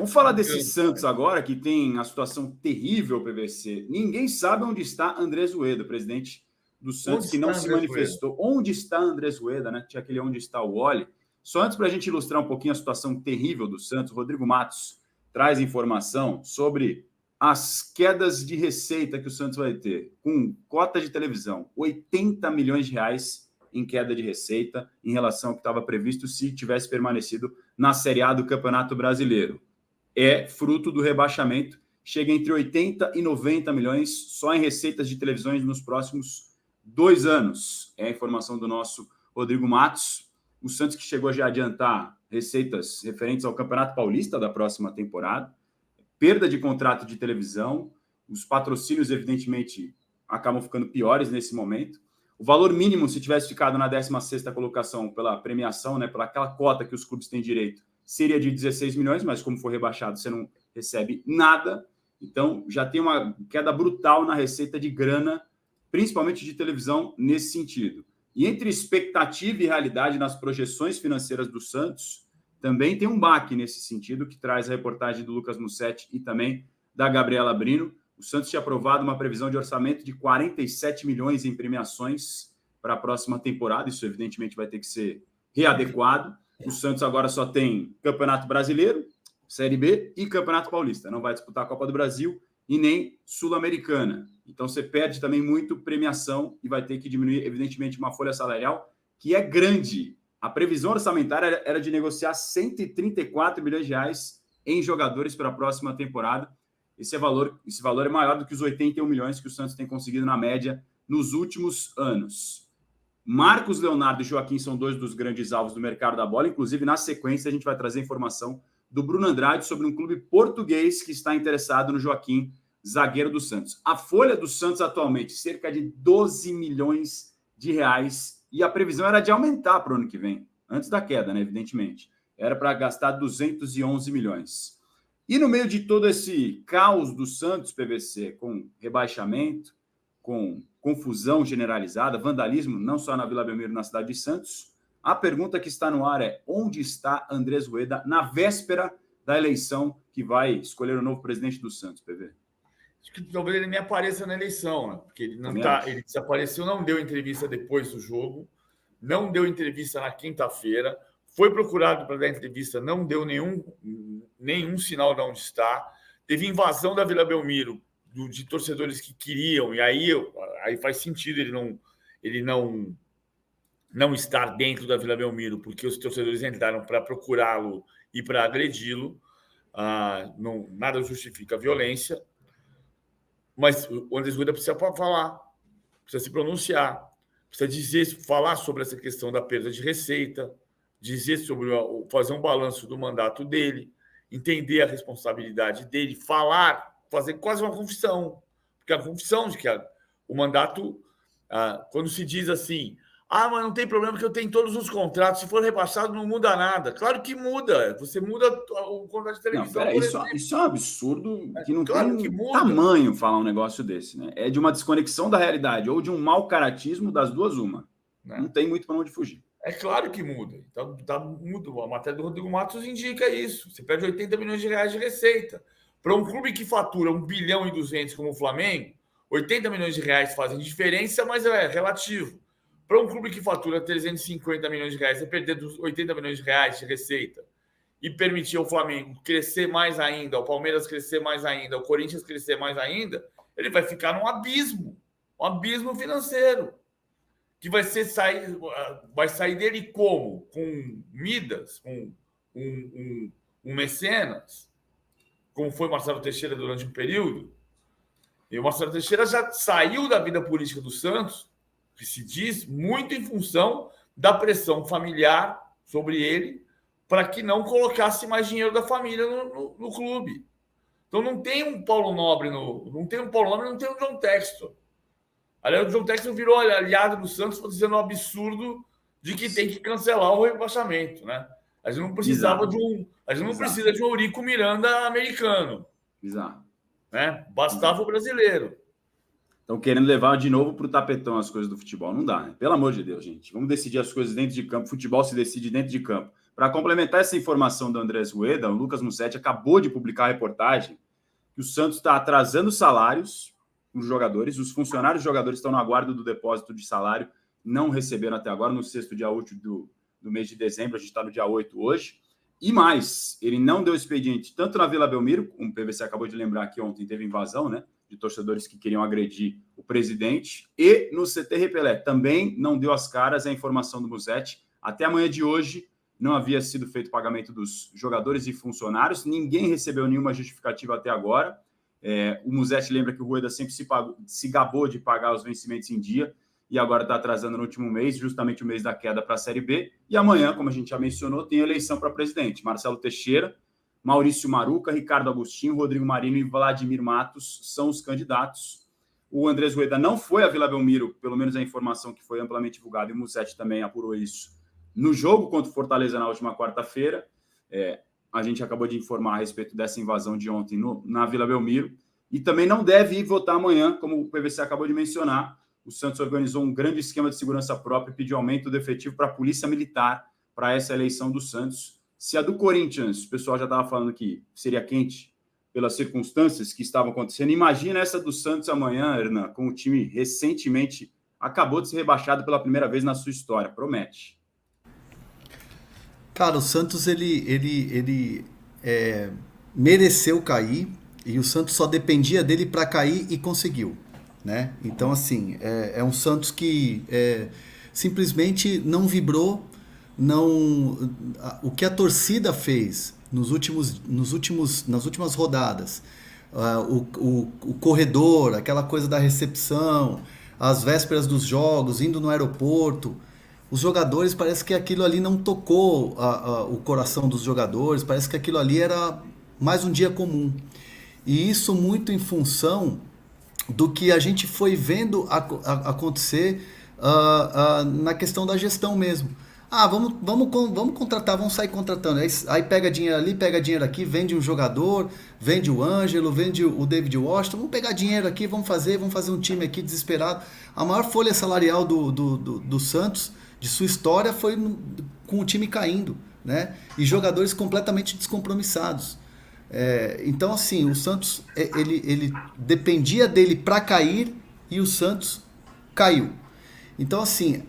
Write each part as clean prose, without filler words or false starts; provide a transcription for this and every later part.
Vamos falar desse Santos agora, que tem a situação terrível, PVC. Ninguém sabe onde está Andrés Rueda, presidente do Santos, que não se manifestou. Onde está Andrés Rueda, né? Tinha aquele onde está o Oli. Só antes, para a gente ilustrar um pouquinho a situação terrível do Santos, Rodrigo Matos traz informação sobre as quedas de receita que o Santos vai ter, com cota de televisão, 80 milhões de reais em queda de receita em relação ao que estava previsto se tivesse permanecido na Série A do Campeonato Brasileiro. É fruto do rebaixamento, chega entre 80 e 90 milhões só em receitas de televisões nos próximos 2 anos. É a informação do nosso Rodrigo Matos. O Santos que chegou já a adiantar receitas referentes ao Campeonato Paulista da próxima temporada, perda de contrato de televisão, os patrocínios, evidentemente, acabam ficando piores nesse momento. O valor mínimo, se tivesse ficado na 16ª colocação pela premiação, né, pela aquela cota que os clubes têm direito, seria de 16 milhões, mas como for rebaixado, você não recebe nada. Então, já tem uma queda brutal na receita de grana, principalmente de televisão, nesse sentido. E entre expectativa e realidade nas projeções financeiras do Santos, também tem um baque nesse sentido, que traz a reportagem do Lucas Mussetti e também da Gabriela Brino. O Santos tinha aprovado uma previsão de orçamento de 47 milhões em premiações para a próxima temporada. Isso, evidentemente, vai ter que ser readequado. O Santos agora só tem Campeonato Brasileiro, Série B e Campeonato Paulista. Não vai disputar a Copa do Brasil e nem Sul-Americana. Então, você perde também muito premiação e vai ter que diminuir, evidentemente, uma folha salarial que é grande. A previsão orçamentária era de negociar 134 milhões de reais em jogadores para a próxima temporada. Esse valor é maior do que os 81 milhões que o Santos tem conseguido na média nos últimos anos. Marcos Leonardo e Joaquim são 2 dos grandes alvos do mercado da bola. Inclusive, na sequência, a gente vai trazer informação do Bruno Andrade sobre um clube português que está interessado no Joaquim, zagueiro do Santos. A folha do Santos atualmente, cerca de 12 milhões de reais. E a previsão era de aumentar para o ano que vem, antes da queda, né, evidentemente. Era para gastar 211 milhões. E no meio de todo esse caos do Santos, PVC, com rebaixamento, com confusão generalizada, vandalismo, não só na Vila Belmiro, na cidade de Santos, a pergunta que está no ar é: onde está Andrés Rueda na véspera da eleição que vai escolher o novo presidente do Santos, PV? Acho que talvez ele nem apareça na eleição, né? Porque ele não tá, ele desapareceu, não deu entrevista depois do jogo, não deu entrevista na quinta-feira, foi procurado para dar entrevista, não deu nenhum sinal de onde está. Teve invasão da Vila Belmiro de torcedores que queriam, e aí faz sentido ele não estar dentro da Vila Belmiro, porque os torcedores entraram para procurá-lo e para agredi-lo. Nada justifica a violência. Mas o Andrés Rueda precisa falar, precisa se pronunciar, precisa falar sobre essa questão da perda de receita, fazer um balanço do mandato dele, entender a responsabilidade dele, fazer quase uma confissão. Porque a confissão de que o mandato, quando se diz assim, mas não tem problema que eu tenho todos os contratos, se for rebaixado não muda nada. Claro que muda, você muda o contrato de televisão. Não, isso é um absurdo que não claro tem tamanho falar um negócio desse, né? É de uma desconexão da realidade ou de um mau caratismo, das duas uma. Não tem muito para onde fugir. É claro que muda. Então, muda. A matéria do Rodrigo Matos indica isso. Você perde 80 milhões de reais de receita. Para um clube que fatura 1 bilhão e 200 como o Flamengo, 80 milhões de reais fazem diferença, mas é relativo. Para um clube que fatura 350 milhões de reais, você perder 80 milhões de reais de receita e permitir ao Flamengo crescer mais ainda, ao Palmeiras crescer mais ainda, ao Corinthians crescer mais ainda, ele vai ficar num abismo, um abismo financeiro, que vai sair dele como? Com Midas, com um mecenas, como foi Marcelo Teixeira durante um período. E o Marcelo Teixeira já saiu da vida política do Santos, que se diz muito em função da pressão familiar sobre ele, para que não colocasse mais dinheiro da família no clube. Então não tem um Paulo Nobre, não tem um John Textor. Aliás, o John Textor virou aliado do Santos, dizendo um absurdo de que tem que cancelar o rebaixamento, né? A gente não precisava precisa de um Eurico Miranda americano. Exato. Né? Bastava o brasileiro. Estão querendo levar de novo para o tapetão as coisas do futebol. Não dá, né? Pelo amor de Deus, gente. Vamos decidir as coisas dentro de campo. Futebol se decide dentro de campo. Para complementar essa informação do Andrés Rueda, o Lucas Musetti acabou de publicar a reportagem que o Santos está atrasando salários dos jogadores, os funcionários jogadores estão no aguardo do depósito de salário, não receberam até agora, no sexto dia útil do mês de dezembro, a gente está no dia 8 hoje. E mais, ele não deu expediente tanto na Vila Belmiro, como o PVC acabou de lembrar que ontem teve invasão, né, de torcedores que queriam agredir o presidente, e no CT Repelé também não deu as caras a informação do Musetti. Até amanhã de hoje não havia sido feito pagamento dos jogadores e funcionários, ninguém recebeu nenhuma justificativa até agora. O Musetti lembra que o Rueda sempre se gabou de pagar os vencimentos em dia, e agora está atrasando no último mês, justamente o mês da queda para a Série B. E amanhã, como a gente já mencionou, tem eleição para presidente. Marcelo Teixeira, Maurício Maruca, Ricardo Agostinho, Rodrigo Marinho e Vladimir Matos são os candidatos. O Andrés Rueda não foi a Vila Belmiro, pelo menos a informação que foi amplamente divulgada, e o Musetti também apurou isso no jogo contra o Fortaleza na última quarta-feira. A gente acabou de informar a respeito dessa invasão de ontem na Vila Belmiro. E também não deve ir votar amanhã, como o PVC acabou de mencionar. O Santos organizou um grande esquema de segurança própria e pediu aumento do efetivo para a Polícia Militar para essa eleição do Santos. Se a do Corinthians, o pessoal já estava falando que seria quente pelas circunstâncias que estavam acontecendo, imagina essa do Santos amanhã, Hernan, com o time recentemente acabou de ser rebaixado pela primeira vez na sua história. Promete. Cara, o Santos ele mereceu cair e o Santos só dependia dele para cair e conseguiu, né? Então, assim, é um Santos que simplesmente não vibrou, o que a torcida fez nas últimas rodadas, o corredor, aquela coisa da recepção, as vésperas dos jogos, indo no aeroporto, os jogadores, parece que aquilo ali não tocou o coração dos jogadores, parece que aquilo ali era mais um dia comum. E isso muito em função do que a gente foi vendo acontecer na questão da gestão mesmo. Vamos contratar, vamos sair contratando. Aí pega dinheiro ali, pega dinheiro aqui, vende um jogador, vende o Ângelo, vende o David Washington, vamos pegar dinheiro aqui, vamos fazer um time aqui desesperado. A maior folha salarial do Santos, de sua história, foi com o time caindo, né? E jogadores completamente descompromissados. Então, assim, o Santos ele dependia dele para cair e o Santos caiu. Então, assim,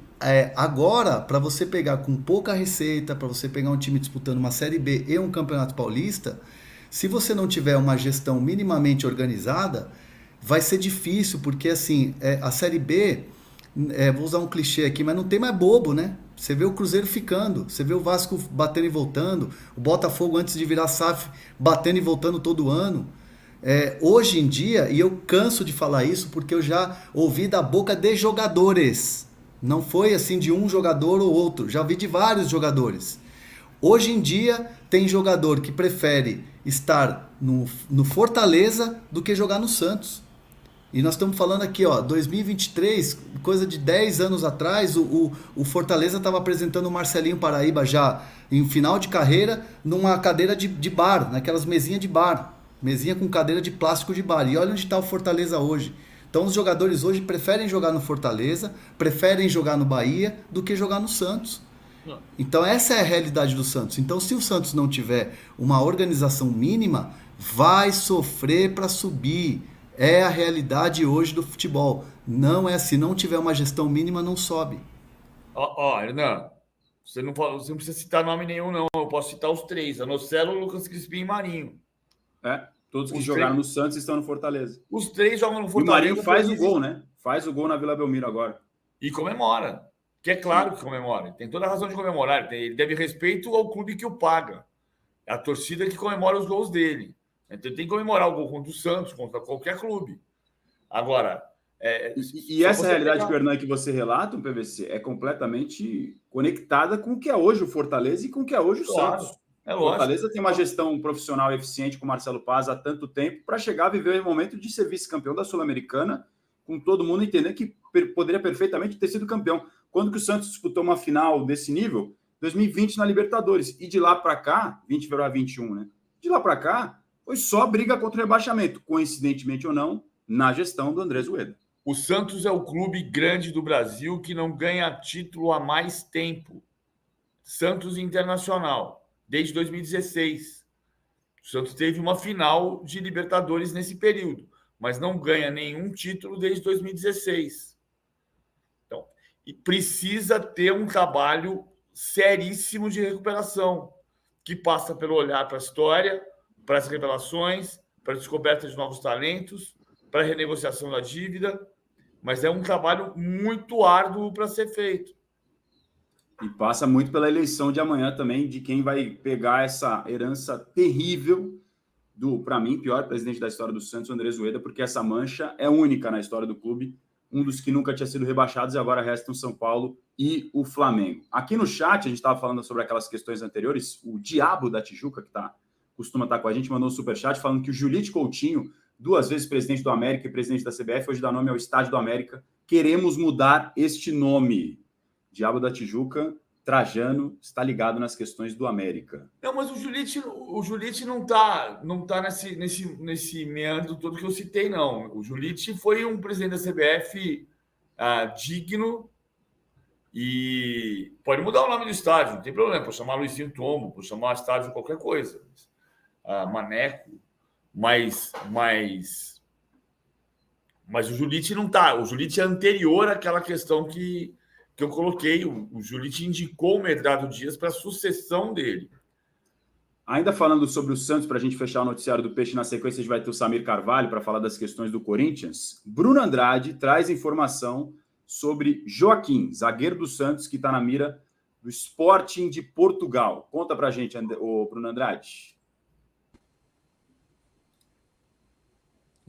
agora, para você pegar com pouca receita, para você pegar um time disputando uma Série B e um Campeonato Paulista, se você não tiver uma gestão minimamente organizada, vai ser difícil, porque assim, a Série B, vou usar um clichê aqui, mas não tem mais bobo, né? Você vê o Cruzeiro ficando, você vê o Vasco batendo e voltando, o Botafogo antes de virar SAF batendo e voltando todo ano. Hoje em dia, e eu canso de falar isso porque eu já ouvi da boca de jogadores, não foi assim de um jogador ou outro, já ouvi de vários jogadores. Hoje em dia tem jogador que prefere estar no Fortaleza do que jogar no Santos. E nós estamos falando aqui, 2023, coisa de 10 anos atrás, o Fortaleza estava apresentando o Marcelinho Paraíba já em final de carreira numa cadeira de bar, naquelas mesinhas de bar, mesinha com cadeira de plástico de bar. E olha onde está o Fortaleza hoje. Então os jogadores hoje preferem jogar no Fortaleza, preferem jogar no Bahia do que jogar no Santos. Então essa é a realidade do Santos. Então se o Santos não tiver uma organização mínima, vai sofrer para subir. É a realidade hoje do futebol. Não é, se não tiver uma gestão mínima, não sobe. Hernan, você não precisa citar nome nenhum, não. Eu posso citar os três: Anocelo, Lucas Crispim e Marinho. Todos que jogaram no Santos estão no Fortaleza. Os três jogam no Fortaleza. E o Marinho faz o gol, né? Faz o gol na Vila Belmiro agora. E comemora. Que é claro que comemora. Tem toda a razão de comemorar. Ele deve respeito ao clube que o paga. É a torcida que comemora os gols dele. Então, tem que comemorar o gol contra o Santos, contra qualquer clube. Agora... E essa realidade que o Hernan que você relata, o PVC, é completamente conectada com o que é hoje o Fortaleza e com o que é hoje o Santos. O Fortaleza tem uma gestão profissional eficiente com o Marcelo Paz há tanto tempo para chegar a viver o momento de ser vice-campeão da Sul-Americana, com todo mundo entendendo que poderia perfeitamente ter sido campeão. Quando que o Santos disputou uma final desse nível? 2020 na Libertadores. E de lá para cá, 20 para 21, né? De lá para cá, foi só briga contra o rebaixamento, coincidentemente ou não, na gestão do Andrés Rueda. O Santos é o clube grande do Brasil que não ganha título há mais tempo. Santos e Internacional, desde 2016. O Santos teve uma final de Libertadores nesse período, mas não ganha nenhum título desde 2016. Então, e precisa ter um trabalho seríssimo de recuperação, que passa pelo olhar para a história, para as revelações, para a descoberta de novos talentos, para a renegociação da dívida, mas é um trabalho muito árduo para ser feito. E passa muito pela eleição de amanhã também, de quem vai pegar essa herança terrível do, para mim, pior presidente da história do Santos, Andrés Ueda, porque essa mancha é única na história do clube, um dos que nunca tinha sido rebaixados e agora restam São Paulo e o Flamengo. Aqui no chat, a gente estava falando sobre aquelas questões anteriores, o Diabo da Tijuca, que costuma estar com a gente, mandou um superchat falando que o Julite Coutinho, 2 vezes presidente do América e presidente da CBF, hoje dá nome ao Estádio do América. Queremos mudar este nome. Diabo da Tijuca, Trajano, está ligado nas questões do América. Não, mas o Julite não está nesse meandro todo que eu citei, não. O Julite foi um presidente da CBF digno e pode mudar o nome do estádio, não tem problema. Pode chamar Luizinho Tombo, pode chamar estádio qualquer coisa. Maneco, mas o Julite não está. O Julite é anterior àquela questão que eu coloquei. O Julite indicou o Medrado Dias para a sucessão dele. Ainda falando sobre o Santos, para a gente fechar o noticiário do Peixe, na sequência a gente vai ter o Samir Carvalho para falar das questões do Corinthians. Bruno Andrade traz informação sobre Joaquim, zagueiro do Santos, que está na mira do Sporting de Portugal. Conta para a gente, Bruno Andrade.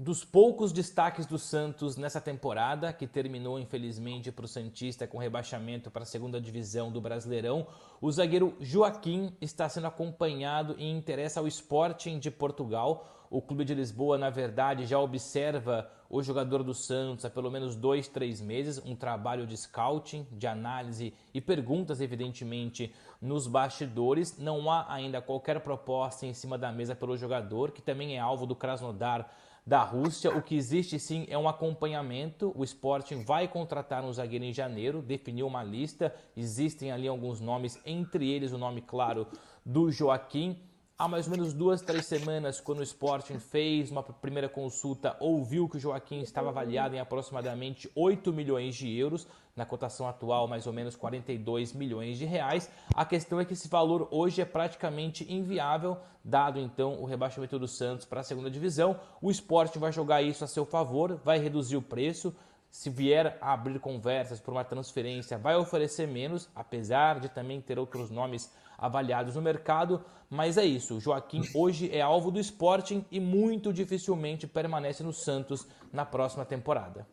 Dos poucos destaques do Santos nessa temporada, que terminou infelizmente para o Santista com rebaixamento para a segunda divisão do Brasileirão, o zagueiro Joaquim está sendo acompanhado e interessa ao Sporting de Portugal. O clube de Lisboa, na verdade, já observa o jogador do Santos há pelo menos 2-3 meses, um trabalho de scouting, de análise e perguntas, evidentemente, nos bastidores. Não há ainda qualquer proposta em cima da mesa pelo jogador, que também é alvo do Krasnodar da Rússia. O que existe sim é um acompanhamento. O Sporting vai contratar um zagueiro em janeiro, definiu uma lista, existem ali alguns nomes, entre eles o nome claro do Joaquim. Há mais ou menos 2-3 semanas, quando o Sporting fez uma primeira consulta, ouviu que o Joaquim estava avaliado em aproximadamente 8 milhões de euros, na cotação atual mais ou menos 42 milhões de reais. A questão é que esse valor hoje é praticamente inviável, dado então o rebaixamento do Santos para a segunda divisão. O Sporting vai jogar isso a seu favor, vai reduzir o preço. Se vier a abrir conversas por uma transferência, vai oferecer menos, apesar de também ter outros nomes avaliados no mercado. Mas é isso, o Joaquim hoje é alvo do Sporting e muito dificilmente permanece no Santos na próxima temporada.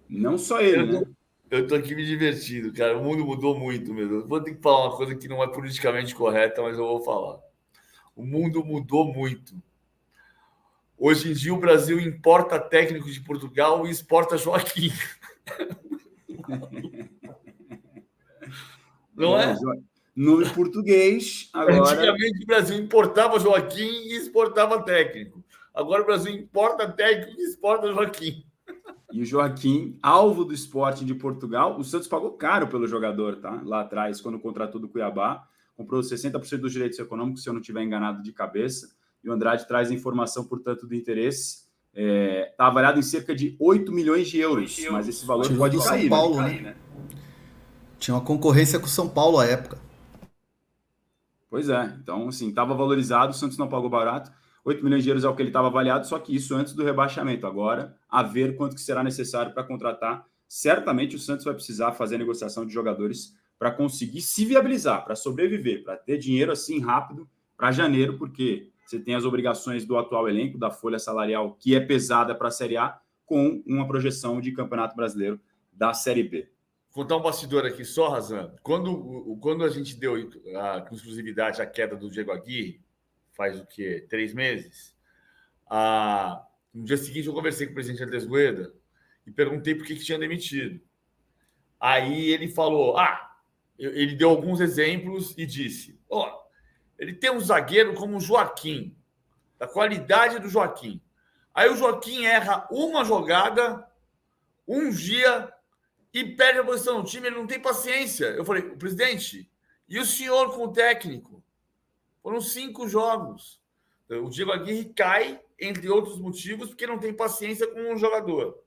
Não só ele, né? Eu tô aqui me divertindo, cara. O mundo mudou muito mesmo. Vou ter que falar uma coisa que não é politicamente correta, mas eu vou falar. O mundo mudou muito. Hoje em dia o Brasil importa técnico de Portugal e exporta Joaquim. Não é? No português, agora... Antigamente o Brasil importava Joaquim e exportava técnico. Agora o Brasil importa técnico e exporta Joaquim. E o Joaquim, alvo do Sporting de Portugal, o Santos pagou caro pelo jogador, tá? Lá atrás, quando contratou do Cuiabá, comprou 60% dos direitos econômicos, se eu não estiver enganado de cabeça. E o Andrade traz a informação, portanto, do interesse. Está avaliado em cerca de 8 milhões de euros, mas esse valor pode cair. São Paulo, né? Tinha uma concorrência com o São Paulo à época. Pois é, então, assim, estava valorizado, o Santos não pagou barato. 8 milhões de euros é o que ele estava avaliado, só que isso antes do rebaixamento. Agora, a ver quanto que será necessário para contratar. Certamente o Santos vai precisar fazer a negociação de jogadores para conseguir se viabilizar, para sobreviver, para ter dinheiro assim rápido para janeiro, porque você tem as obrigações do atual elenco, da folha salarial, que é pesada para a Série A, com uma projeção de Campeonato Brasileiro da Série B. Vou contar um bastidor aqui só, Razan. Quando a gente deu com exclusividade a queda do Diego Aguirre, faz o quê? 3 meses? No dia seguinte eu conversei com o presidente Andrés Ueda e perguntei por que tinha demitido. Aí ele falou, ele deu alguns exemplos e disse, ele tem um zagueiro como o Joaquim, da qualidade do Joaquim. Aí o Joaquim erra uma jogada, um dia, e perde a posição no time, ele não tem paciência. Eu falei, presidente, E o senhor com o técnico? Foram 5 jogos. O Diego Aguirre cai, entre outros motivos, porque não tem paciência com um jogador.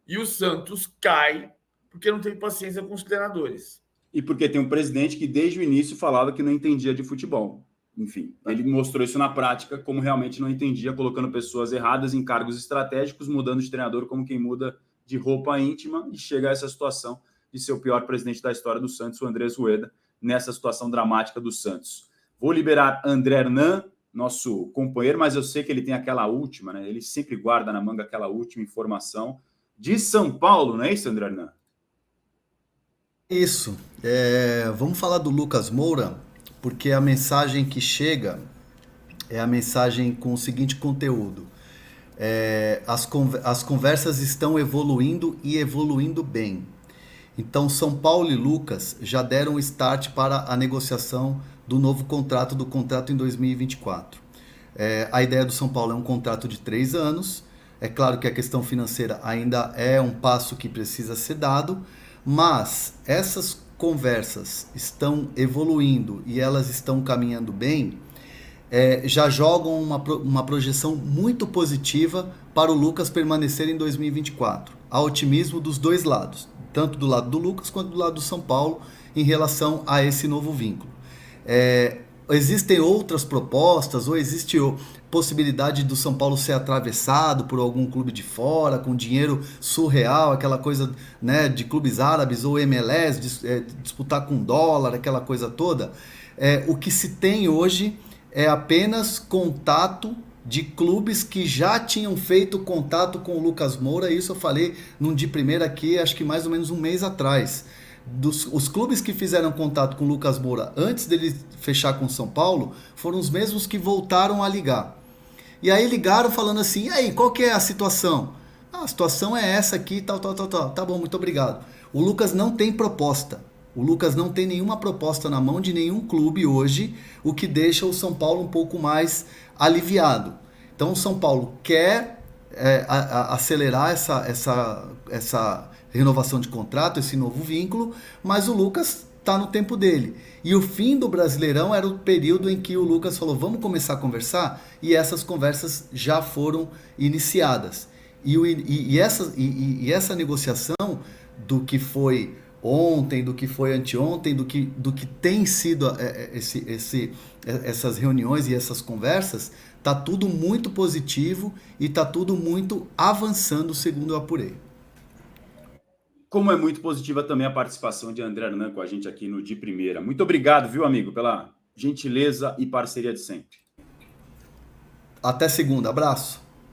E o Santos cai porque não tem paciência com os treinadores. E porque tem um presidente que desde o início falava que não entendia de futebol. Enfim, ele mostrou isso na prática, como realmente não entendia, colocando pessoas erradas em cargos estratégicos, mudando de treinador como quem muda de roupa íntima, e chega a essa situação de ser o pior presidente da história do Santos, o Andrés Rueda, nessa situação dramática do Santos. Vou liberar André Hernan, nosso companheiro, mas eu sei que ele tem aquela última, né? Ele sempre guarda na manga aquela última informação de São Paulo, não é isso, André Hernan? Isso. Vamos falar do Lucas Moura, porque a mensagem que chega é a mensagem com o seguinte conteúdo. As conversas estão evoluindo e evoluindo bem. Então, São Paulo e Lucas já deram start para a negociação do novo contrato, do contrato em 2024. A ideia do São Paulo é um contrato de 3 anos. É claro que a questão financeira ainda é um passo que precisa ser dado, mas essas conversas estão evoluindo e elas estão caminhando bem, já jogam uma projeção muito positiva para o Lucas permanecer em 2024. Há otimismo dos dois lados, tanto do lado do Lucas quanto do lado do São Paulo, em relação a esse novo vínculo. Existem outras propostas, ou existe possibilidade do São Paulo ser atravessado por algum clube de fora, com dinheiro surreal, aquela coisa, né, de clubes árabes ou MLS, disputar com dólar, aquela coisa toda. O que se tem hoje é apenas contato de clubes que já tinham feito contato com o Lucas Moura. Isso eu falei num de primeira aqui, acho que mais ou menos um mês atrás. Os clubes que fizeram contato com o Lucas Moura antes dele fechar com o São Paulo foram os mesmos que voltaram a ligar. E aí ligaram falando assim: e aí, qual que é a situação? A situação é essa aqui, tal. Tá bom, muito obrigado. O Lucas não tem proposta. O Lucas não tem nenhuma proposta na mão de nenhum clube hoje, o que deixa o São Paulo um pouco mais aliviado. Então o São Paulo quer acelerar essa renovação de contrato, esse novo vínculo, mas o Lucas está no tempo dele. E o fim do Brasileirão era o período em que o Lucas falou: vamos começar a conversar, e essas conversas já foram iniciadas. E essa negociação do que foi ontem, do que foi anteontem, do que tem sido essas reuniões e essas conversas, está tudo muito positivo e está tudo muito avançando, segundo eu apurei. Como é muito positiva também a participação de André Hernan com a gente aqui no De Primeira. Muito obrigado, viu, amigo, pela gentileza e parceria de sempre. Até segunda. Abraço.